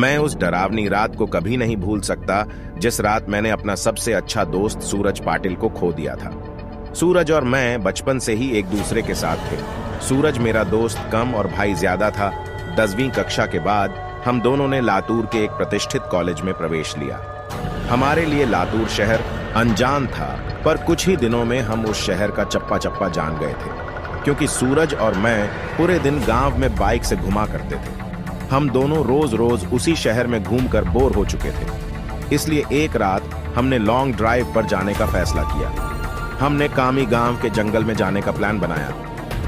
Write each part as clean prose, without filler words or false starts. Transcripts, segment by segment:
मैं उस डरावनी रात को कभी नहीं भूल सकता जिस रात मैंने अपना सबसे अच्छा दोस्त सूरज पाटिल को खो दिया था। सूरज और मैं बचपन से ही एक दूसरे के साथ थे। सूरज मेरा दोस्त कम और भाई ज्यादा था। 10वीं कक्षा के बाद हम दोनों ने लातूर के एक प्रतिष्ठित कॉलेज में प्रवेश लिया। हमारे लिए लातूर शहर अनजान था, पर कुछ ही दिनों में हम उस शहर का चप्पा चप्पा जान गए थे, क्योंकि सूरज और मैं पूरे दिन गांव में बाइक से घुमा करते थे। हम दोनों रोज रोज उसी शहर में घूमकर बोर हो चुके थे। इसलिए एक रात हमने लॉन्ग ड्राइव पर जाने का फैसला किया। हमने कामी गांव के जंगल में जाने का प्लान बनाया।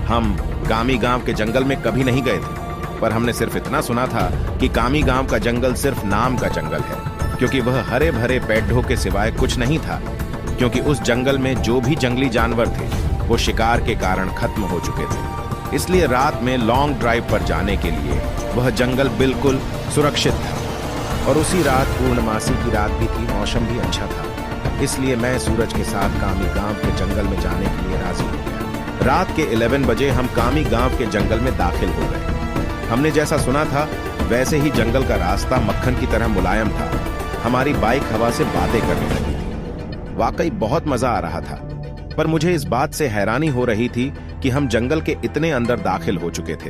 हम कामी गांव के जंगल में कभी नहीं गए थे, पर हमने सिर्फ इतना सुना था कि कामी गांव का जंगल सिर्फ नाम का जंगल है, क्योंकि वह हरे भरे पेड़ों के सिवाय कुछ नहीं था। क्योंकि उस जंगल में जो भी जंगली जानवर थे वो शिकार के कारण खत्म हो चुके थे। इसलिए रात में लॉन्ग ड्राइव पर जाने के लिए वह जंगल बिल्कुल सुरक्षित था। और उसी रात पूर्णमासी की रात भी थी, मौसम भी अच्छा था। इसलिए मैं सूरज के साथ कामी गांव के जंगल में जाने के लिए राजी हो गया। रात के 11 बजे हम कामी गांव के जंगल में दाखिल हो गए। हमने जैसा सुना था वैसे ही जंगल का रास्ता मक्खन की तरह मुलायम था। हमारी बाइक हवा से बातें करने लगी थी। वाकई बहुत मजा आ रहा था, पर मुझे इस बात से हैरानी हो रही थी कि हम जंगल के इतने अंदर दाखिल हो चुके थे,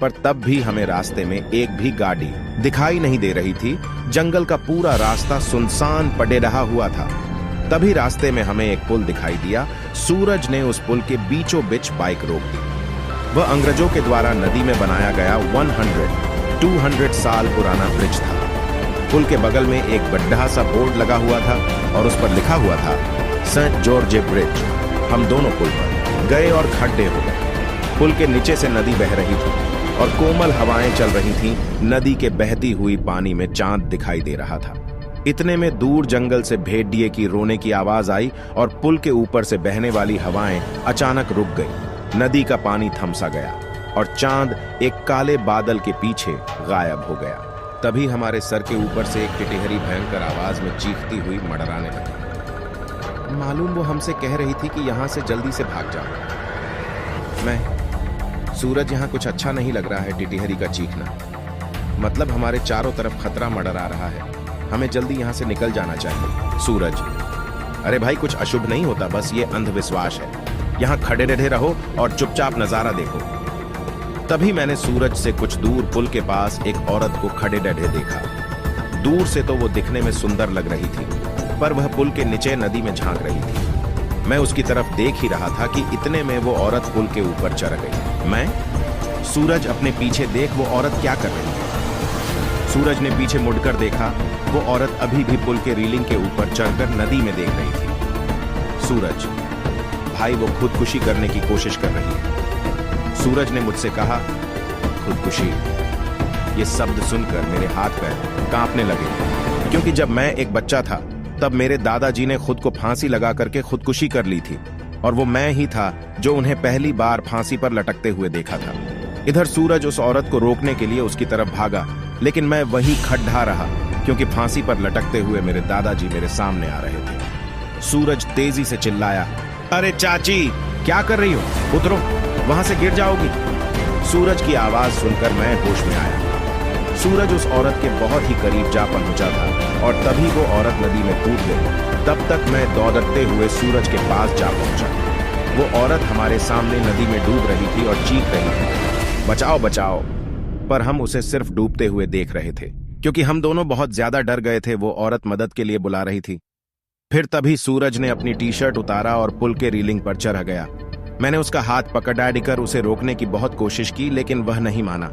पर तब भी हमें रास्ते में एक भी गाड़ी दिखाई नहीं दे रही थी। जंगल का पूरा रास्ता सुनसान पड़े रहा हुआ था। तभी रास्ते में हमें एक पुल दिखाई दिया। सूरज ने उस पुल के बीचों बीच बाइक रोक दी। वह अंग्रेजों के द्वारा नदी में बनाया गया 200 साल पुराना ब्रिज था। पुल के बगल में एक बड़ा सा बोर्ड लगा हुआ था और उस पर लिखा हुआ था सेंट जॉर्ज ब्रिज। हम दोनों पुल पर गए और खड्डे हो गए। पुल के नीचे से नदी बह रही थी और कोमल हवाएं चल रही थीं। नदी के बहती हुई पानी में चांद दिखाई दे रहा था। इतने में दूर जंगल से भेड़िए की रोने की आवाज आई और पुल के ऊपर से बहने वाली हवाएं अचानक रुक गई। नदी का पानी थमसा गया और चांद एक काले बादल के पीछे गायब हो गया। तभी हमारे सर के ऊपर से एक टिटिहरी भयंकर आवाज में चीखती हुई मडराने लगी। मालूम वो हमसे कह रही थी कि यहां से जल्दी से भाग जाओ। सूरज, यहां कुछ अच्छा नहीं लग रहा है टिटिहरी का चीखना। मतलब हमारे चारों तरफ खतरा मडरा रहा है। हमें जल्दी यहां से निकल जाना चाहिए। सूरज, अरे भाई, कुछ अशुभ नहीं होता, बस ये अंधविश्वास है। यहां खड़े रहे रहो और चुपचाप नजारा देखो। तभी मैंने सूरज से कुछ दूर पुल के पास एक औरत को खड़े डढ़े देखा। दूर से तो वो दिखने में सुंदर लग रही थी, पर वह पुल के नीचे नदी में झांक रही थी। मैं उसकी तरफ देख ही रहा था कि इतने में वो औरत पुल के ऊपर चढ़ गई। सूरज, अपने पीछे देख, वो औरत क्या कर रही है। सूरज ने पीछे मुड़कर देखा। वो औरत अभी भी पुल के रीलिंग के ऊपर चढ़कर नदी में देख रही थी। सूरज भाई, वो खुदकुशी करने की कोशिश कर रही है। सूरज ने मुझसे कहा। खुदकुशी? ये शब्द सुनकर मेरे हाथ पैर कांपने लगे, क्योंकि जब मैं एक बच्चा था तब मेरे दादाजी ने खुद को फांसी लगा करके खुदकुशी कर ली थी, और वो मैं ही था जो उन्हें पहली बार फांसी पर लटकते हुए देखा था। इधर सूरज उस औरत को रोकने के लिए उसकी तरफ भागा, लेकिन मैं वही खड्डा रहा, क्योंकि फांसी पर लटकते हुए मेरे दादाजी मेरे सामने आ रहे थे। सूरज तेजी से चिल्लाया, अरे चाची, क्या कर रही हो? उतरो, वहां से गिर जाओगी। सूरज की आवाज सुनकर मैं होश में आया। सूरज उस औरत के बहुत ही करीब जा पहुंचा था और तभी वो औरत नदी में कूद गई। तब तक मैं दौड़ते हुए सूरज के पास जा पहुंचा। वो औरत हमारे सामने नदी में डूब रही थी और चीख रही थी, बचाओ बचाओ। पर हम उसे सिर्फ डूबते हुए देख रहे थे, क्योंकि हम दोनों बहुत ज्यादा डर गए थे। वो औरत मदद के लिए बुला रही थी। फिर तभी सूरज ने अपनी टी-शर्ट उतारा और पुल के रीलिंग पर चढ़ गया। मैंने उसका हाथ पकड़ उसे रोकने की बहुत कोशिश की, लेकिन वह नहीं माना।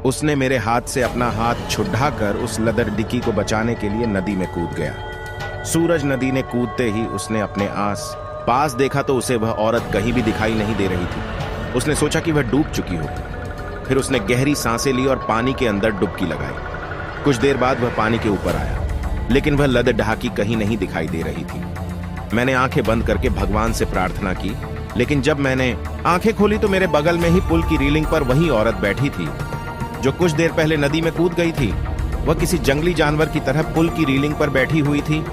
उसने मेरे हाथ से अपना हाथ छुड़ाकर उस लदर डिक्की को बचाने के लिए नदी में कूद गया। सूरज नदी ने कूदते ही उसने अपने आस पास देखा तो उसे वह औरत कहीं भी दिखाई नहीं दे रही थी। उसने सोचा कि वह डूब चुकी हो। फिर उसने गहरी सांसें ली और पानी के अंदर डुबकी लगाई। कुछ देर बाद वह पानी के ऊपर आया, लेकिन वह लद ढाकी कहीं नहीं दिखाई दे रही थी। मैंने आंखें बंद करके भगवान से प्रार्थना की, लेकिन जब मैंने आंखें खोली तो मेरे बगल में ही पुल की रीलिंग पर वही औरत बैठी थी जो कुछ देर पहले नदी में कूद गई थी। वह किसी जंगली जानवर की तरह पुल की रीलिंग पर बैठी हुई थी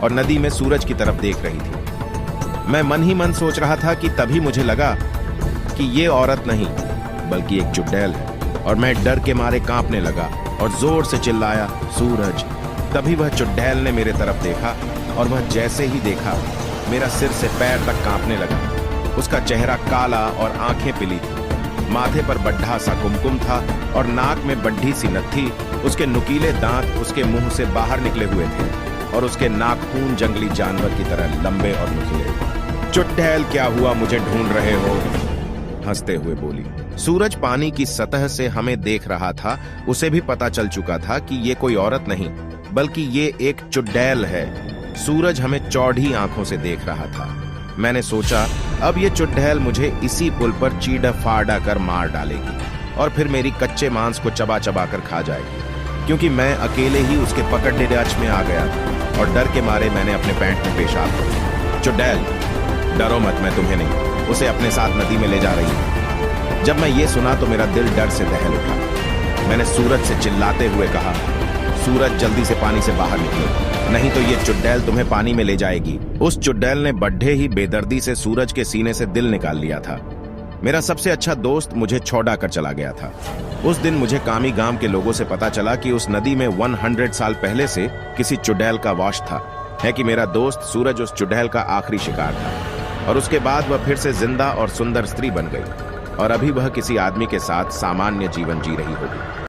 और नदी में सूरज की तरफ देख रही थी। मैं मन ही मन सोच रहा था कि तभी मुझे लगा कि ये औरत नहीं बल्कि एक चुड़ैल है, और मैं डर के मारे कांपने लगा और जोर से चिल्लाया, सूरज। तभी वह चुड़ैल ने मेरे तरफ देखा और वह जैसे ही देखा मेरा सिर से पैर तक कांपने लगा। उसका चेहरा काला और आंखें पीली थी। माथे पर बड्ढा सा कुमकुम था और नाक में बड्ढी सी नथ थी। उसके नुकीले दांत उसके मुंह से बाहर निकले हुए थे और उसके नाखून जंगली जानवर की तरह लंबे और नुकीले। चुड़ैल, क्या हुआ, मुझे ढूंढ रहे हो? हंसते हुए बोली। सूरज पानी की सतह से हमें देख रहा था। उसे भी पता चल चुका था कि ये कोई औरत नहीं बल्कि ये एक चुड़ैल है। सूरज हमें चौड़ी आंखों से देख रहा था। मैंने सोचा अब ये चुड़ैल मुझे इसी पुल पर चीड़ा फाड़ा कर मार डालेगी और फिर मेरी कच्चे मांस को चबा चबा कर खा जाएगी, क्योंकि मैं अकेले ही उसके पकड़ने डच में आ गया था और डर के मारे मैंने अपने पैंट में पेशाब किया। चुड़ैल, डरो मत, मैं तुम्हें नहीं, उसे अपने साथ नदी में ले जा रही हूं। जब मैं ये सुना तो मेरा दिल डर से दहल उठा। मैंने सूरज से चिल्लाते हुए कहा, सूरज, जल्दी से पानी से बाहर निकलो, नहीं तो ये चुड़ैल तुम्हें पानी में ले जाएगी। उस चुड़ैल ने बड्ढे ही बेदर्दी से सूरज के सीने से दिल निकाल लिया था। मेरा सबसे अच्छा दोस्त मुझे छोड़ा कर चला गया था। उस दिन मुझे कामी गांव के लोगों से पता चला कि उस नदी में 100 साल पहले से किसी चुड़ैल का वास था, है कि मेरा दोस्त सूरज उस चुड़ैल का आखिरी शिकार था और उसके बाद वह फिर से जिंदा और सुंदर स्त्री बन गई और अभी वह किसी आदमी के साथ सामान्य जीवन जी रही होगी।